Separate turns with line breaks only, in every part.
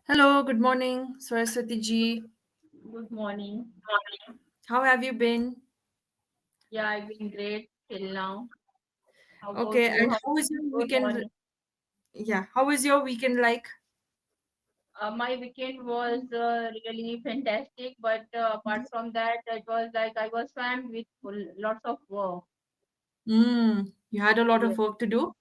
Hello, good morning, Saraswati ji.
Good morning.
How have you been?
Yeah, I've been great till now. How about
Okay,
you?
and how was your
Good
weekend?
morning.
Yeah, how was your weekend like?
My weekend was really fantastic, but apart from that, it was like I was swamped with lots of work.
You had a lot
Yes.
of work to do?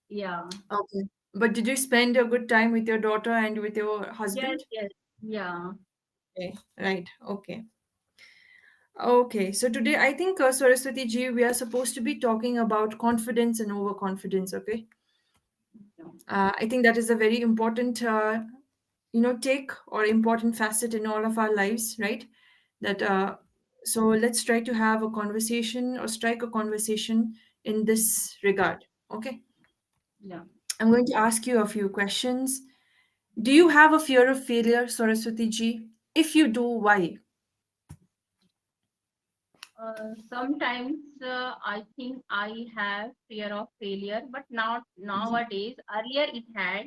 Yeah.
Okay. But did you spend a good time with your daughter and with your
Yes,
husband?
yes. Yeah.
Okay, right. Okay. Okay, so today I think Saraswati ji, we are supposed to be talking about confidence and overconfidence. Okay.
Yeah.
I think that is a very important, take or important facet in all of our lives, right? That So let's try to have a conversation or strike a conversation in this regard. Okay,
Yeah.
I'm going to ask you a few questions. Do you have a fear of failure, Saraswati ji? If you do, why?
Sometimes I think I have fear of failure, but not nowadays. Earlier it had.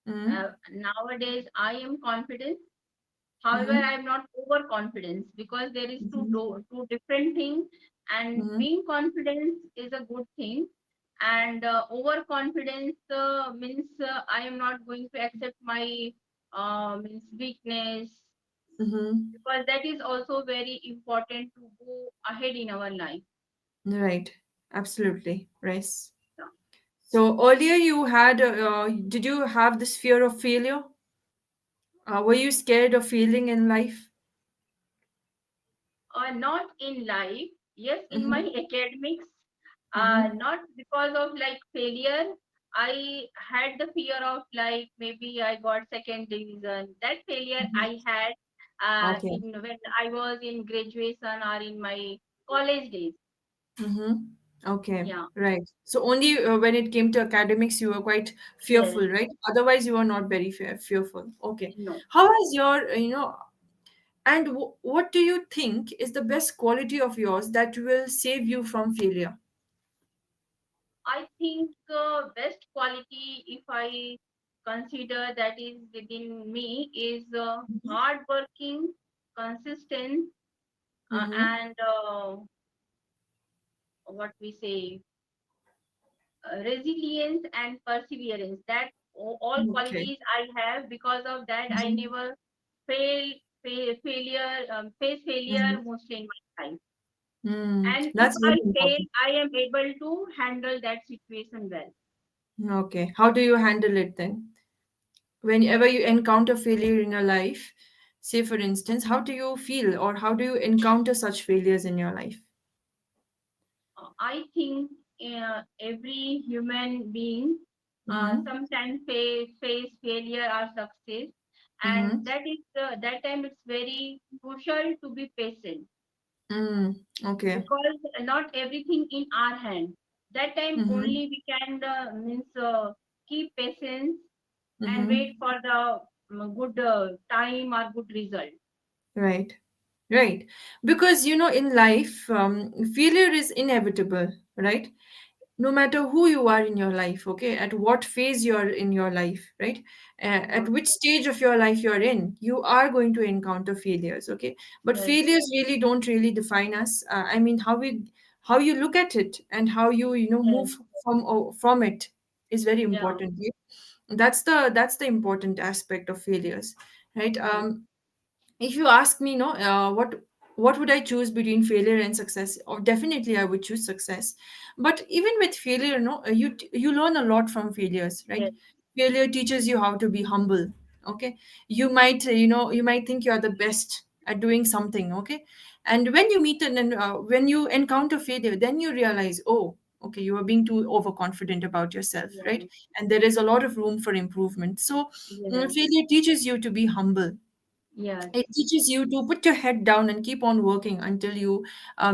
Mm-hmm.
Nowadays I am confident. However,
Mm-hmm.
I'm not overconfidence because there is
Mm-hmm.
two different things. And
Mm-hmm.
being confident is a good thing, and overconfidence means I am not going to accept my means weakness,
Mm-hmm.
because that is also very important to go ahead in our life.
Right. Absolutely. Right.
Yeah.
So earlier you had, did you have this fear of failure? Were you scared of failing in life?
Not in life, yes, in my
Mm-hmm.
academics,
Mm-hmm.
not because of like failure. I had the fear of like maybe I got second division. That failure
Mm-hmm.
I had
Okay.
in when I was in graduation or in my college days.
Mm-hmm. Okay.
Yeah,
Right. So only when it came to academics, you were quite
yes,
fearful, right? Otherwise, you were not very fearful. Okay.
no.
How is your, and what do you think is the best quality of yours that will save you from failure?
I think best quality, if I consider that is within me, is hardworking, consistent,
Mm-hmm.
and what we say, resilience and perseverance. That all
Okay.
qualities I have. Because of that, I
Mm-hmm.
never failure, face failure
Mm-hmm.
mostly in my life.
Mm.
And if
That's
I
very
fail,
important.
I am able to handle that situation well.
Okay. How do you handle it then? Whenever you encounter failure in your life, say for instance, how do you feel or how do you encounter such failures in your life?
I think every human being
Mm-hmm.
sometimes face failure or success, and
Mm-hmm.
that time it's very crucial to be patient,
Mm. Okay.
because not everything in our hand. That time
Mm-hmm.
only we can means keep patience and
Mm-hmm.
wait for the good time or good result.
Right. Right. Because in life, failure is inevitable, right? No matter who you are in your life, okay, at what phase you're in your life, right,
Yeah.
at which stage of your life you're in, you are going to encounter failures, okay. But
Yes.
failures really don't really define us. I mean, how you look at it and how you
Yes.
move from it is very
Yeah.
important, yeah? That's the important aspect of failures, right?
Yes.
If you ask me, no, what would I choose between failure and success? Or definitely I would choose success. But even with failure, no, you learn a lot from failures, right?
Yes.
Failure teaches you how to be humble. Okay, you might think you are the best at doing something. Okay, and when you meet and when you encounter failure, then you realize, oh, okay, you are being too overconfident about yourself, right?
Yeah.
And there is a lot of room for improvement. So
Yes.
failure teaches you to be humble.
Yes.
It teaches you to put your head down and keep on working until you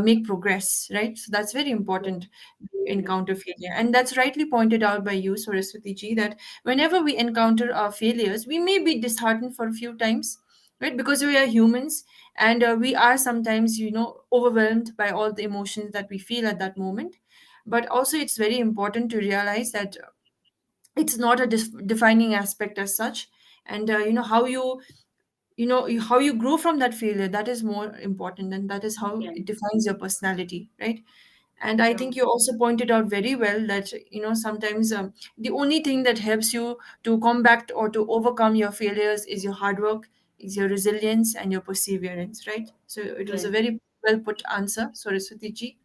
make progress, right? So that's very
Yes.
important to
Yes.
encounter failure. And that's rightly pointed out by you, Saraswati ji, that whenever we encounter our failures, we may be disheartened for a few times, right? Because we are humans and we are sometimes, overwhelmed by all the emotions that we feel at that moment. But also, it's very important to realize that it's not a defining aspect as such. and how you grow from that failure, that is more important, and that is how
Yeah.
it defines your personality, right? And I
Yeah.
think you also pointed out very well that sometimes the only thing that helps you to combat or to overcome your failures is your hard work, is your resilience and your perseverance, right? So it was a
Yes.
very well put answer, Saraswati ji.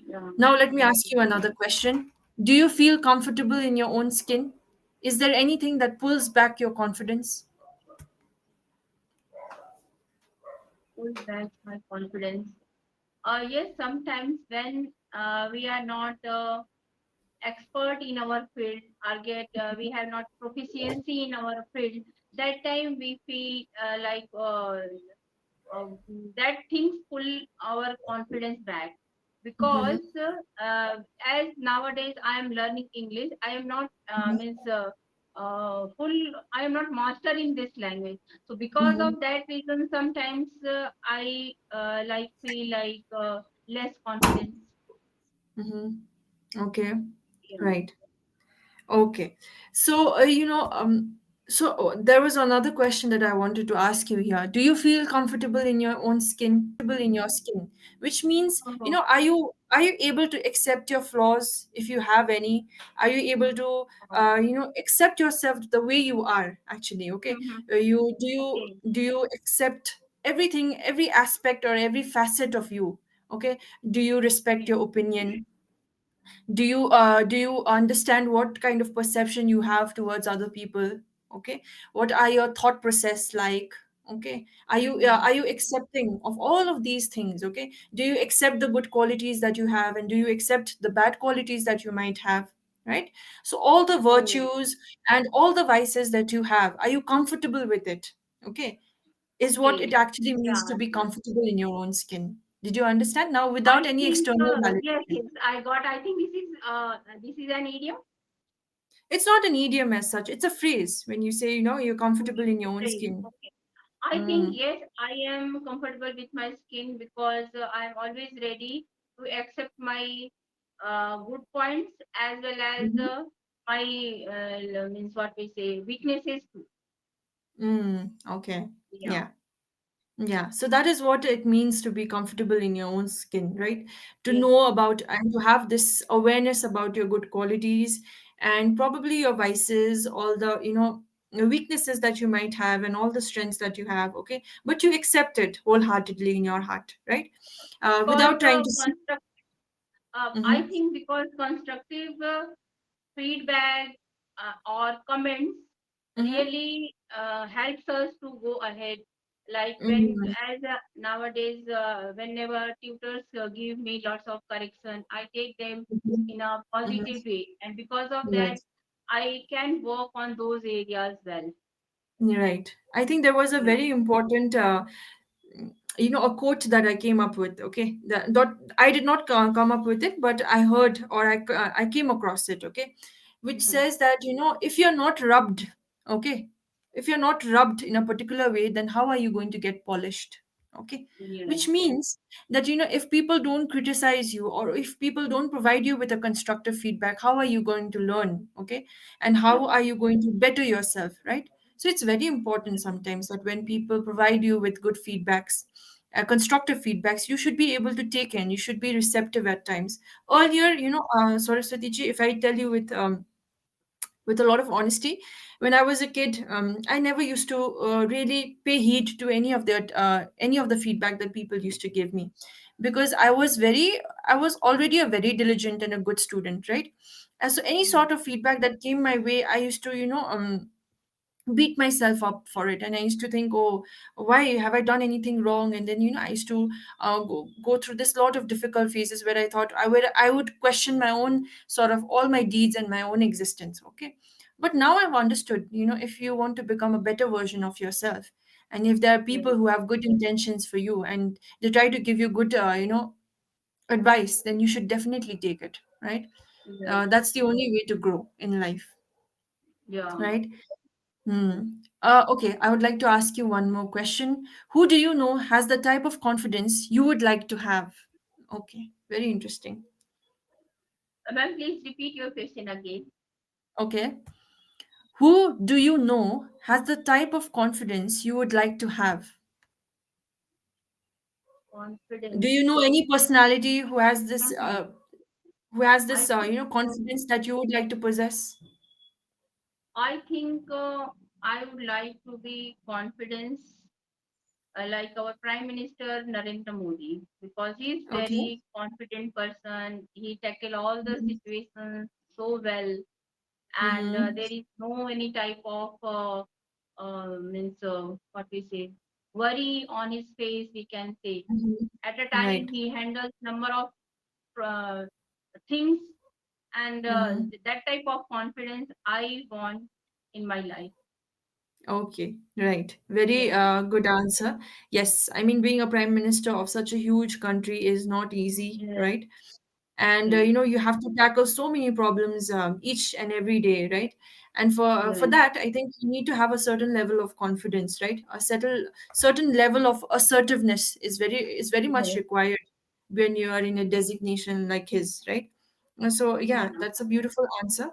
Yeah.
Now let me
Thank
ask
you.
you another question. Do you feel comfortable in your own skin? Is there anything that pulls back your confidence?
Pull back my confidence. Yes, sometimes when we are not expert in our field or get we have not proficiency in our field, that time we feel uh, that things pull our confidence back,
Mm-hmm.
because as nowadays I am learning English, I am not means full, I am not master in this language. So because
Mm-hmm.
of that reason, sometimes I feel less confidence.
Mm-hmm. Okay.
Yeah.
Right. Okay. So, there was another question that I wanted to ask you here. Do you feel comfortable in your own skin? Which means,
Oh,
are you able to accept your flaws if you have any? Are you able to,
oh,
accept yourself the way you are actually? Okay.
mhm.
You
Okay.
do you accept everything, every aspect or every facet of you? Okay. Do you respect
Okay.
your opinion? Do you understand what kind of perception you have towards other people? Okay, what are your thought process like? Okay,
Mhm.
are you accepting of all of these things? Okay, do you accept the good qualities that you have, and do you accept the bad qualities that you might have, right? So all the
Oh,
virtues and all the vices that you have, are you comfortable with it? Okay, is what it
okay.
actually means to
Yeah.
be comfortable in your own skin. Did you understand now
I
without any
think
external
yes,
validation?
yes, I got. I think this is an idiom.
It's not an idiom as such. It's a phrase when you say, you're comfortable
Okay,
in your own
phrase.
skin.
Okay. I think
Mm.
yes, I am comfortable with my skin because I am always ready to accept my good points as well as
Mhm.
my means what we say weaknesses too.
Mm. Okay.
Yeah.
Yeah. Yeah. So that is what it means to be comfortable in your own skin, right? To
Yes.
know about and to have this awareness about your good qualities and probably your vices, all the weaknesses that you might have and all the strengths that you have. Okay. But you accept it wholeheartedly in your heart, right?
Because
Without trying to see.
I
Mm-hmm.
think because constructive feedback or comments
Mm-hmm.
really helps us to go ahead. Like when,
Mm-hmm.
as nowadays, whenever tutors give me lots of correction, I take them
Mm-hmm.
in a positive way, and because of that,
Right.
I can work on those areas well.
Right. I think there was a
Yeah.
very important, a quote that I came up with. Okay, that I did not come up with it, but I heard or I came across it. Okay, which
Mhm.
says that if you're not rubbed, okay, if you're not rubbed in a particular way, then how are you going to get polished? Okay,
Yeah.
which means that if people don't criticize you or if people don't provide you with a constructive feedback, how are you going to learn? Okay, and
Yeah.
how are you going to better yourself, right? So it's very important sometimes that when people provide you with good feedbacks, constructive feedbacks, you should be able to take in. You should be receptive at times. Earlier, Saraswati ji, if I tell you with a lot of honesty, when I was a kid, I never used to really pay heed to any of the feedback that people used to give me, because I was already a very diligent and a good student, right? And so any
Mhm.
sort of feedback that came my way, I used to beat myself up for it, and I used to think, oh, why have I done anything wrong? And then I used to go through this lot of difficult phases where I would question my own sort of all my deeds and my own existence. Okay, but now I've understood, if you want to become a better version of yourself, and if there are
Yeah.
people who have good intentions for you and they try to give you good advice, then you should definitely take it, right?
Yes.
That's the only way to grow in life,
Yeah.
right? Okay, I would like to ask you one more question. Who do you know has the type of confidence you would like to have? Okay, very interesting.
Ma'am, please repeat your question again.
Okay. Who do you know has the type of confidence you would like to have? Do
Confidence.
you know any personality
Mhm.
who has
I
this
think
confidence that you would like to possess?
I think I would like to be confidence like our Prime Minister Narendra Modi, because he is
Okay.
very confident person. He tackle all the
Mm-hmm.
situations so well, and
Mm-hmm.
there is no any type of means what we say worry on his face. We can say
Mm-hmm.
at a
Right.
time he handles number of uh, things, and
Mm-hmm.
that type of confidence I want in my life.
Okay, right. Very
Yeah.
good answer. Yes, I mean, being a prime minister of such a huge country is not easy,
Yes.
right? And
Yes.
you have to tackle so many problems each and every day, right? And for
Yes.
that, I think you need to have a certain level of confidence, right? A certain level of assertiveness is very much
Yes.
required when you are in a designation like his, right? So yeah,
Yeah.
that's a beautiful answer.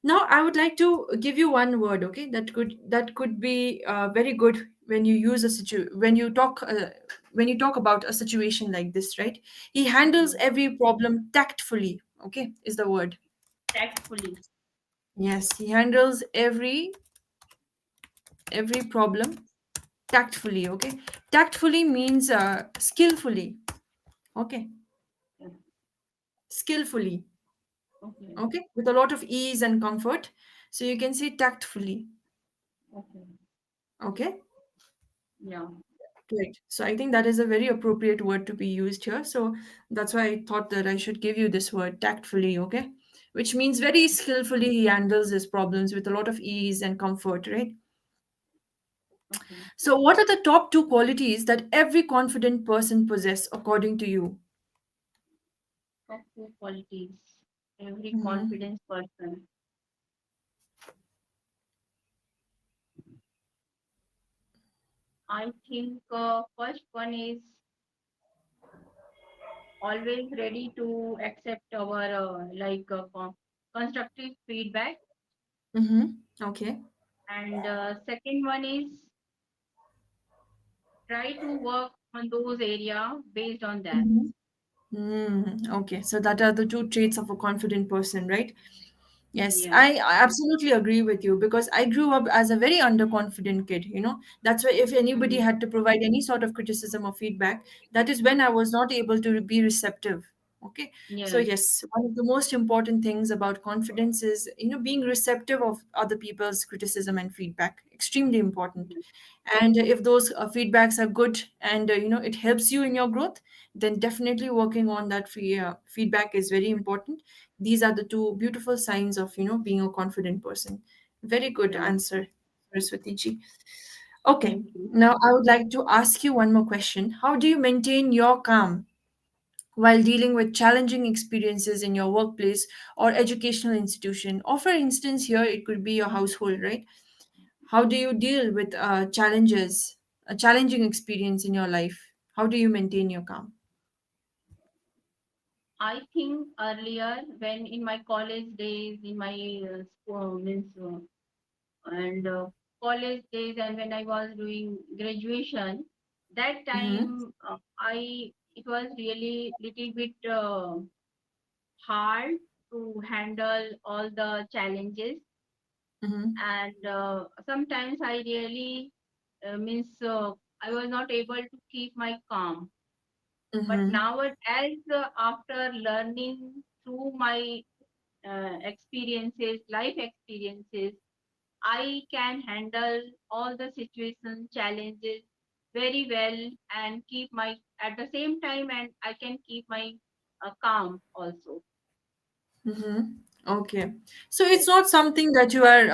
Now, I would like to give you one word, okay? That could be very good when you use a when you talk about a situation like this, right? He handles
Okay.
every problem tactfully, okay? Is the word.
Tactfully.
Yes, he handles every problem tactfully, okay? Tactfully means skillfully, okay?
Yeah.
Skillfully,
Okay.
okay? With a lot of ease and comfort. So you can say tactfully,
Okay.
okay?
Yeah.
Right. So I think that is a very appropriate word to be used here. So that's why I thought that I should give you this word tactfully, okay? Which means very skillfully he handles his problems with a lot of ease and comfort, right?
Okay.
So what are the top two qualities that every confident person possess according to you?
Top two qualities. Every
Mm-hmm.
confidence person. I think first one is always ready to accept our constructive feedback,
Mm-hmm. Okay.
and second one is try to work on those area based on that.
Mm-hmm. Okay. So that are the two traits of a confident person, right? Yes,
Yes.
I absolutely agree with you because I grew up as a very underconfident kid. That's why if anybody
Mhm.
had to provide any sort of criticism or feedback, that is when I was not able to be receptive. Okay. So
Yes.
yes, one of the most important things about confidence is, being receptive of other people's criticism and feedback. Extremely important. And if those feedbacks are good and, it helps you in your growth, then definitely working on that feedback is very important. These are the two beautiful signs of being a confident person. Very good
Yes.
answer, Saraswati ji. Okay,
Thank you.
now I would like to ask you one more question. How do you maintain your calm while dealing with challenging experiences in your workplace or educational institution? Or for instance, here it could be your household, right? How do you deal with challenges, a challenging experience in your life? How do you maintain your calm?
I think earlier when in my college days, in my school means and college days, and when I was doing graduation, that
Mm-hmm.
time I it was really little bit hard to handle all the challenges,
Mm-hmm.
and sometimes I really means I was not able to keep my calm. But
Mm-hmm.
nowadays, after learning through my experiences, life experiences, I can handle all the situations, challenges very well, and keep my at the same time, and I can keep my calm also.
Mm-hmm. Okay. So it's
Yes.
not something that you are,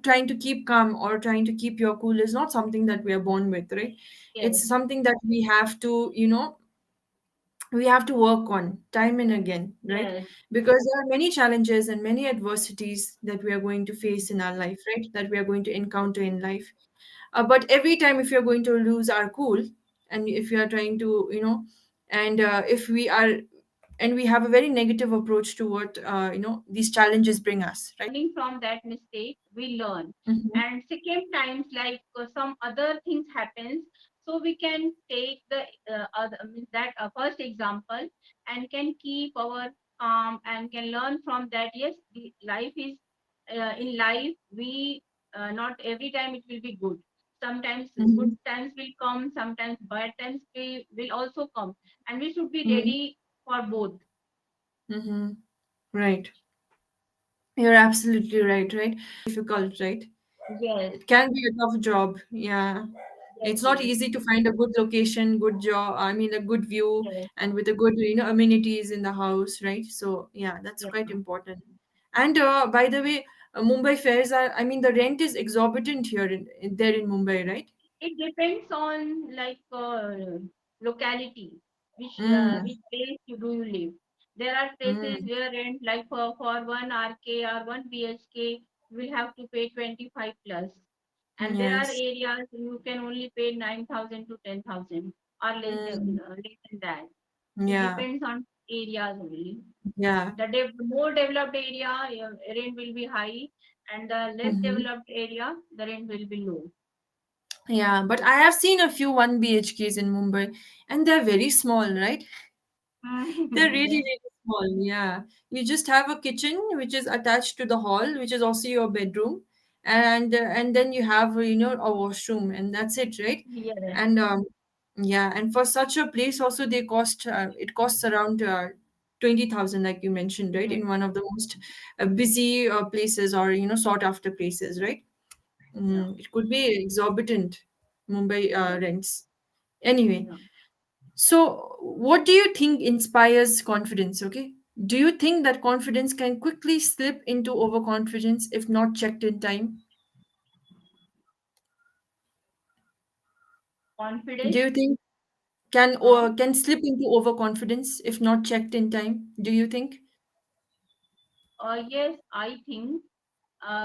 trying to keep calm or trying to keep your cool is not something that we are born with, right?
Yes.
It's something that we have to work on time and again, right?
Yes.
Because there are many challenges and many adversities that we are going to face in our life, right? That we are going to encounter in life. But every time, if you're going to lose our cool, and if you are trying to, and if we are and we have a very negative approach to what these challenges bring us, right?
Learning from that mistake we learn.
Mm-hmm.
And second times, like some other things happens, so we can take the means that first example and can keep our calm and can learn from that. Yes, the life is in life we not every time it will be good. Sometimes good
Mm-hmm.
times will come, sometimes bad times will also come, and we should be
Mm-hmm.
ready for both.
Mm-hmm. Right. You're absolutely right, right? Difficult, right?
Yes,
It can be a tough job. Yeah.
yes,
It's not
yes,
easy to find a good location, good job, I mean, a good view,
yes,
and with a good, amenities in the house, right? So, yeah, that's
yeah.
quite important. And by the way, Mumbai fares are, I mean, the rent is exorbitant here there in Mumbai, right?
It depends on like locality,
Mm,
which place you live. There are places
mm,
where rent like for one RK or one BHK you will have to pay 25 plus, and there are
yes.
areas you can only pay 9,000 to 10,000 or
Mm,
less than that. It
yeah,
depends on areas only.
yeah.
The more developed area, rent will be high, and the less
Hmm.
developed area, the rent will be low.
Yeah, but I have seen a few 1 BHKs in Mumbai, and they're very small, right? They're really,
Yeah.
really small. Yeah. You just have a kitchen which is attached to the hall, which is also your bedroom, and then you have a washroom, and that's it, right?
Yes,
And yeah, and for such a place also it costs around 20,000, like you mentioned, right?
yes,
In one of the most busy places, or sought after places, right?
yeah,
It could be exorbitant, Mumbai
yes,
rents. Anyway,
yeah.
so, what do you think inspires confidence? Okay. Do you think that confidence can quickly slip into overconfidence if not checked in time? Do
Confidence.
you think can
Huh?
or can slip into overconfidence if not checked in time? Do you think?
Yes, I think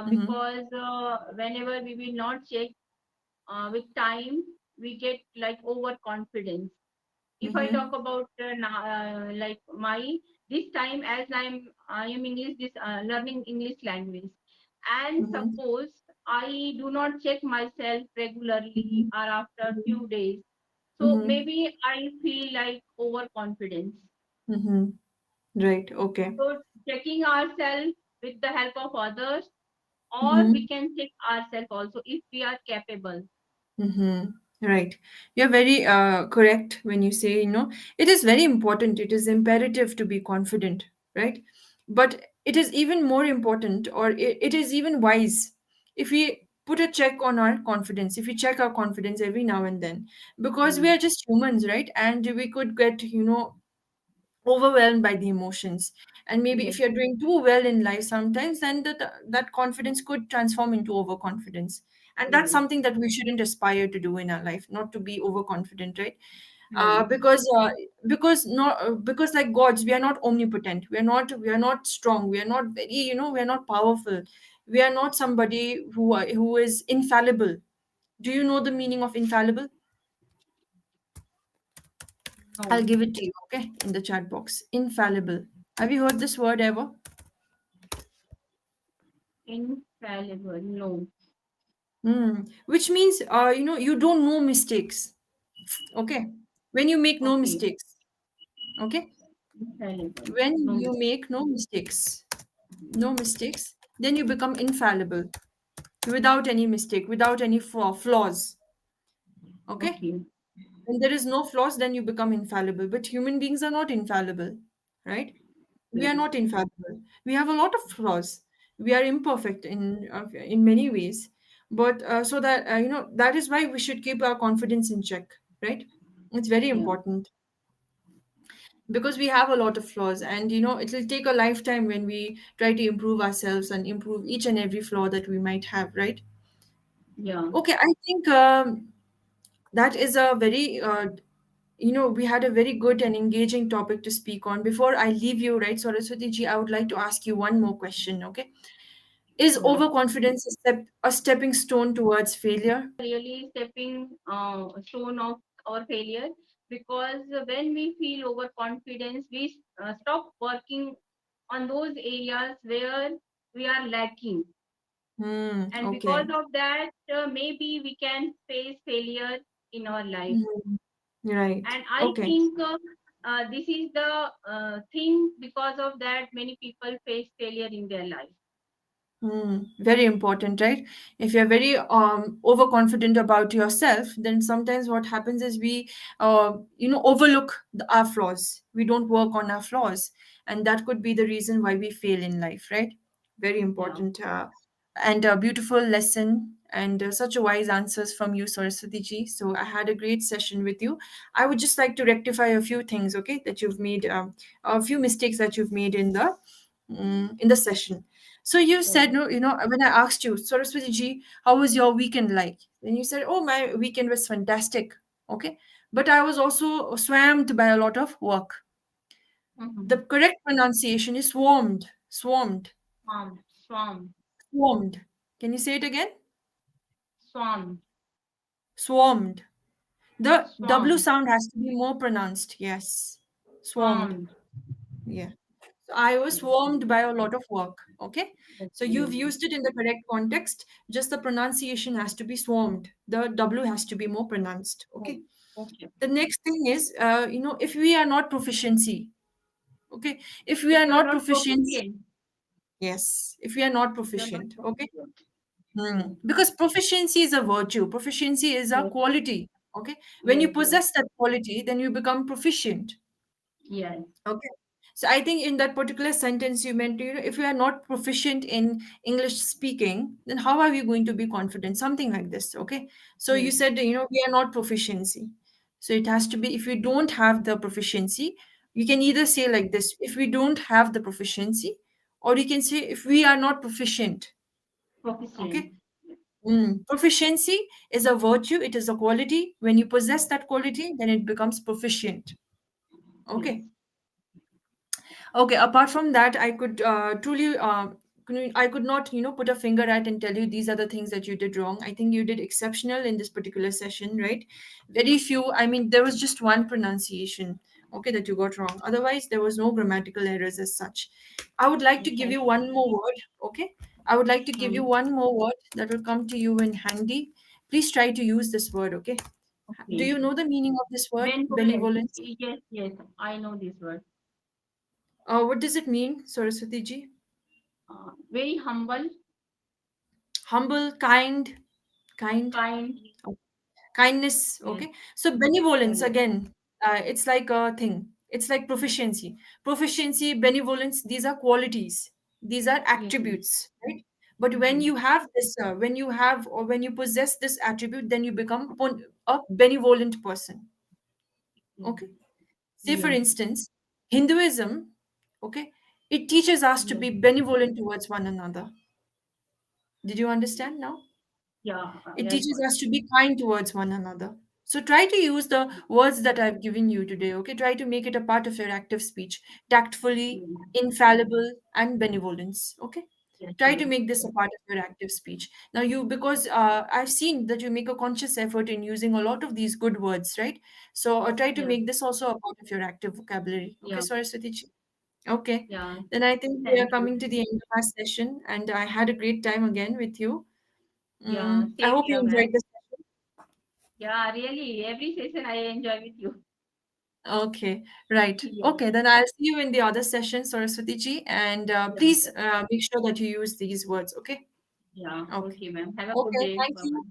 Mm-hmm.
because whenever we will not check with time, we get like overconfidence. If I talk
Mm-hmm.
about like my this time as I am English this learning English language, and
Mm-hmm.
suppose I do not check myself regularly
Mm-hmm.
or after few days, so
Mm-hmm.
maybe I feel like overconfidence.
Mm-hmm. Right. Okay.
So checking ourselves with the help of others, or we
Mm-hmm.
can check ourselves also if we are capable.
Mm-hmm. Right. You're very correct when you say, it is very important. It is imperative to be confident, right? But it is even more important, or it is even wise if we put a check on our confidence, if we check our confidence every now and then, because we
Yes,
are just humans, right? And we could get, overwhelmed by the emotions, and maybe if
yes,
you're doing too well in life sometimes, then that confidence could transform into overconfidence, and that's
yes,
something that we shouldn't aspire to do in our life, not to be overconfident, right?
yes,
Because like gods, we are not omnipotent, we are not strong, we are not very, we are not powerful, we are not somebody who is infallible. Do you know the meaning of infallible? I'll
no,
give it to you, okay, in the chat box. Infallible. Have you heard this word ever?
infallible, no.
Which means, you don't know mistakes. Okay. When you make no
Okay,
mistakes. Okay.
infallible,
When
no.
you make no mistakes, then you become infallible without any mistake, without any flaws. Okay.
Okay,
When there is no flaws, then you become infallible. But human beings are not infallible, right? We are
yes,
not infallible. We have a lot of flaws. We are imperfect in many ways. But so that that is why we should keep our confidence in check, right? It's very
yeah,
important because we have a lot of flaws, and it will take a lifetime when we try to improve ourselves and improve each and every flaw that we might have, right?
yeah,
Okay, I think that is a very we had a very good and engaging topic to speak on. Before I leave you, right, Saraswati ji, I would like to ask you one more question, okay? Is
yeah.
overconfidence a stepping stone towards failure?
Really stepping stone of our failure. because when we feel overconfidence, we stop working on those areas where we are lacking. And because
Okay.
of that, maybe we can face failure in our life.
Hmm. Right.
And I
Okay.
think this is the thing, because of that, many people face failure in their life.
Very important, right? If you're very overconfident about yourself, then sometimes what happens is we, overlook our flaws. We don't work on our flaws, and that could be the reason why we fail in life, right? Very
Yeah.
important and a beautiful lesson and such a wise answers from you, Saraswati ji. So I had a great session with you. I would just like to rectify a few things, okay, that you've made, a few mistakes that you've made in the session. So you said,
Oh.
no, when I asked you, Saraswati ji, how was your weekend like? Then you said, oh, my weekend was fantastic. Okay. But I was also swamped by a lot of work. The
Mhm.
correct pronunciation is swarmed. Swarmed.
Swarm.
Swarmed. Can you say it again?
Swarm.
Swarmed. The W
Swarm.
sound has to be more pronounced. Yes. Swarmed.
Swarmed.
Yeah. So I was
Okay.
swarmed by a lot of work. Okay. So
Okay.
you've used it in the correct context. Just the pronunciation has to be swarmed. The W has to be more pronounced.
Oh,
Okay.
okay.
The next thing is, if we are not proficiency. Okay. If we
If
are
you are
not
not
proficient,
proficient,
yes. If we are not
if you are not
proficient. Okay.
proficient. Okay.
Because proficiency is a virtue. Proficiency is a
Yes.
quality. Okay. When you
Yes. Yes.
possess that quality, then you become proficient.
Yes.
Okay. So I think in that particular sentence you meant, if you are not proficient in English speaking, then how are you going to be confident? Something like this. Okay. So you
Yes.
said, we are not proficiency. So it has to be, if you don't have the proficiency, you can either say like this, if we don't have the proficiency, or you can say if we are not proficient. Okay.
Proficient.
Proficiency is a virtue, it is a quality. When you possess that quality, then it becomes proficient.
Yes.
Okay. Okay, apart from that, I could truly, I could not, put a finger at and tell you these are the things that you did wrong. I think you did exceptional in this particular session, right? Very few, I mean, there was just one pronunciation, okay, that you got wrong. Otherwise, there was no grammatical errors as such. I would like to give
Okay.
you one more word, okay? I would like to give you
Hmm.
one more word that will come to you in handy. Please try to use this word, okay? Do
Okay.
you know the meaning of this word,
Benevolent.
benevolence?
Yes. Yes. I know this word.
What does it mean, Saraswati ji?
Very humble,
Humble, kind,
kind.
oh, kindness.
Yes.
Okay. So benevolence
Kind.
again. It's like a thing. It's like proficiency. Proficiency, benevolence. These are qualities. These are
Yes. Yes.
attributes, right? But when
Hmm.
you have this, when you have or when you possess this attribute, then you become a benevolent person. Okay. Say for
Yes.
instance, Hinduism. Okay, it teaches us to
Yes.
be benevolent towards one another. Did you understand now?
Yeah.
It
I
teaches
got.
us to be kind towards one another. So try to use the words that I've given you today, okay? Try to make it a part of your active speech. Tactfully,
Yes.
infallible, and benevolence, okay?
Yes.
Try to
Yes.
make this a part of your active speech. Now, because I've seen that you make a conscious effort in using a lot of these good words, right? So try to
Yes.
make this also a part of your active vocabulary, okay,
Yeah.
Saraswati ji? Okay.
Yeah.
Then I think we are
Thank you.
coming to the end of our session, and I had a great time again with you.
Yeah.
I
Same
hope you
here,
enjoyed
ma'am.
this session.
Yeah. Really, every session I enjoy with you.
Okay, right.
Yeah.
Okay, then I'll see you in the other session, Saraswati ji, and
Yeah.
please
Sure.
make sure that you use these words. Okay.
Yeah.
Okay.
Okay, ma'am. Have a good
Okay.
day.
Thank
Bye
you.
bye.